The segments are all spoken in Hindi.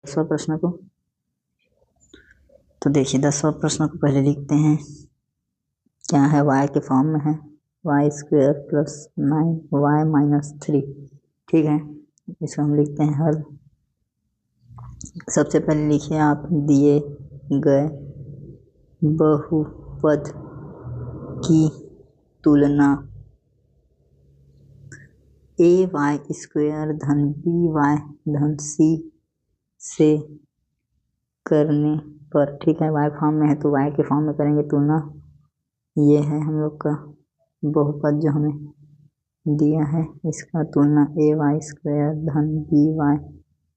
10वां प्रश्न को। तो देखिए 10वां प्रश्न को पहले लिखते हैं। क्या है? y के फॉर्म में है y² प्लस 9y-3। ठीक है, इसको हम लिखते हैं हल। सबसे पहले लिखिए आप दिए गए बहुपद की तुलना ay² धन by धन c से करने पर। ठीक है, y फॉर्म में है तो y के फॉर्म में करेंगे तुलना। ये है हम लोग का बहुपद जो हमें दिया है, इसका तुलना ay² धन by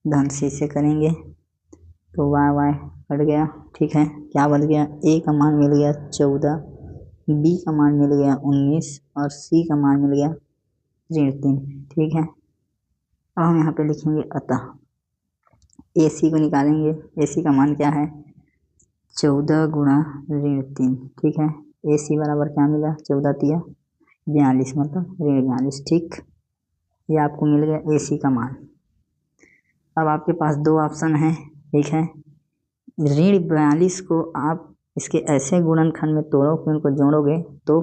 धन c से करेंगे तो y कट गया। ठीक है, क्या बन गया? a का मान मिल गया 14, b का मान मिल गया 19 और c का मान मिल गया -3। ठीक है, अब हम यहाँ पे लिखेंगे अतः AC को निकालेंगे। AC का मान क्या है? 14 गुणा -3। ठीक है, AC बराबर क्या मिला? 14 तिया 42 मतलब -42। ठीक, ये आपको मिल गया AC का मान। अब आपके पास दो ऑप्शन है। ठीक है, -42 को आप इसके ऐसे गुणनखंड में तोड़ो कि उनको जोड़ोगे तो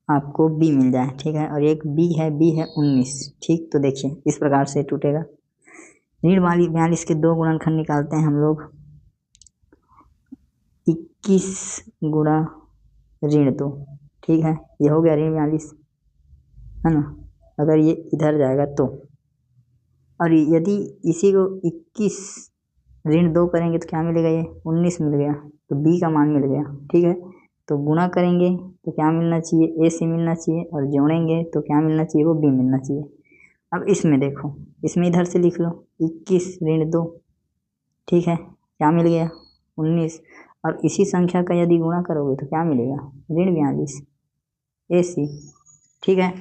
आपको b मिल जाए। ठीक है, और एक b है 19। ठीक, तो देखिए इस प्रकार से टूटेगा। -42 के दो गुणनखंड निकालते हैं हम लोग। 21 गुणा -2। ठीक है, ये हो गया 42, है ना। अगर ये इधर जाएगा तो, और यदि इसी को 21 -2 करेंगे तो क्या मिलेगा? ये 19 मिल गया, तो b का मान मिल गया। ठीक है, तो गुणा करेंगे तो क्या मिलना चाहिए? AC मिलना चाहिए, और जोड़ेंगे तो क्या मिलना चाहिए? वो b मिलना चाहिए। अब इसमें देखो, इसमें इधर से लिख लो 21 -2। ठीक है, क्या मिल गया? 19, और इसी संख्या का यदि गुणा करोगे तो क्या मिलेगा? -42 AC। ठीक है,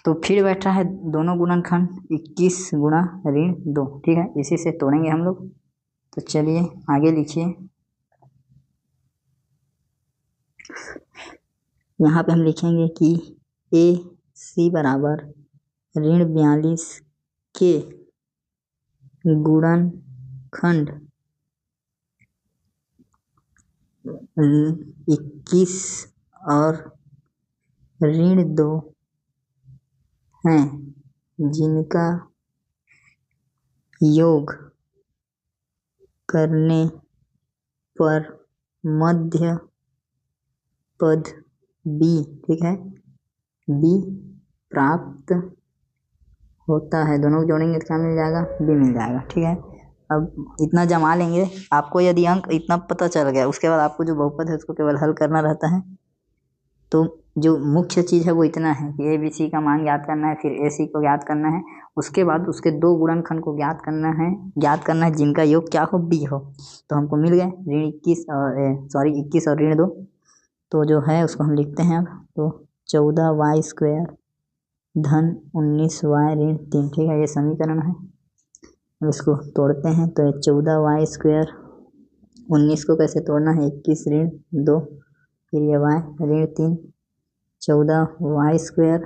तो फिर बैठा है दोनों गुणनखंड 21 गुणा -2। ठीक है, इसी से तोड़ेंगे हम लोग। तो चलिए आगे लिखिए। यहाँ पे हम लिखेंगे कि AC बराबर -42 के गुणनखंड 21 और -2 हैं, जिनका योग करने पर मध्य पद b, ठीक है, b प्राप्त होता है। दोनों को जोड़ेंगे तो क्या मिल जाएगा? b मिल जाएगा। ठीक है, अब इतना जमा लेंगे। आपको यदि अंक इतना पता चल गया, उसके बाद आपको जो बहुपद है उसको केवल हल करना रहता है। तो जो मुख्य चीज़ है वो इतना है कि ABC का मान ज्ञात करना है, फिर AC को ज्ञात करना है, उसके बाद उसके दो गुणनखंड को ज्ञात करना है जिनका योग क्या हो? b हो। तो हमको मिल गए 21 और -2। तो जो है उसको हम लिखते हैं अब। तो 14y² धन 19y-3। ठीक है, ये समीकरण है। अब इसको तोड़ते हैं तो 14y², 19 को कैसे तोड़ना है? 21 -2, फिर ये y -3, 14y²,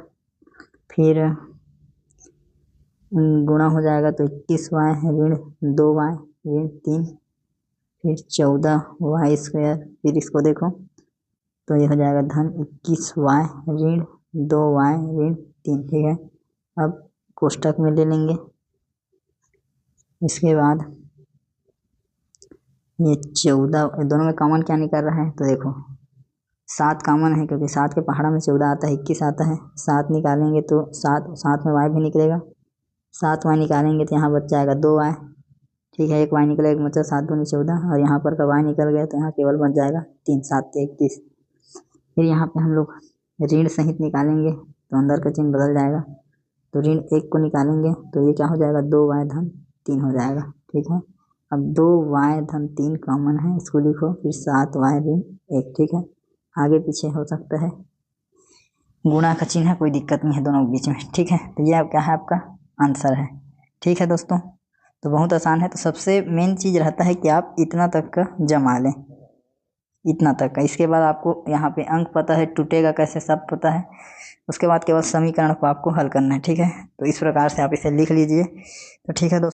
फिर गुणा हो जाएगा तो 21y -2y -3, फिर 14y², फिर इसको देखो तो ये हो जाएगा धन 21y -2y -3। ठीक है, अब कोष्टक में ले लेंगे। इसके बाद ये 14, दोनों में कॉमन क्या निकल रहा है? तो देखो 7 कॉमन है, क्योंकि 7 के पहाड़ा में 14 आता है, 21 आता है। 7 निकालेंगे तो 7 में y भी निकलेगा। 7y निकालेंगे तो यहाँ बच जाएगा 2y। ठीक है, एक y निकलेगा, मतलब 7 दूनी 14, और यहाँ पर का y निकल गया तो यहाँ केवल बच जाएगा 3, 7 21। फिर यहाँ पे हम लोग ऋण सहित निकालेंगे तो अंदर का चिन्ह बदल जाएगा। तो ऋण 1 को निकालेंगे तो ये क्या हो जाएगा? 2y धन 3 हो जाएगा। ठीक है, अब 2y धन 3 कॉमन है, इसको लिखो, फिर 7y -1। ठीक है, आगे पीछे हो सकता है, गुणा का चिन्ह है, कोई दिक्कत नहीं है दोनों के बीच में। ठीक है, तो ये क्या है? आपका आंसर है। ठीक है दोस्तों, तो बहुत आसान है। तो सबसे मेन चीज़ रहता है कि आप इतना तक का जमा लें, इतना तक का। इसके बाद आपको यहाँ पे अंक पता है, टूटेगा कैसे सब पता है। उसके बाद केवल समीकरण को आपको हल करना है। ठीक है, तो इस प्रकार से आप इसे लिख लीजिए। तो ठीक है दोस्तों।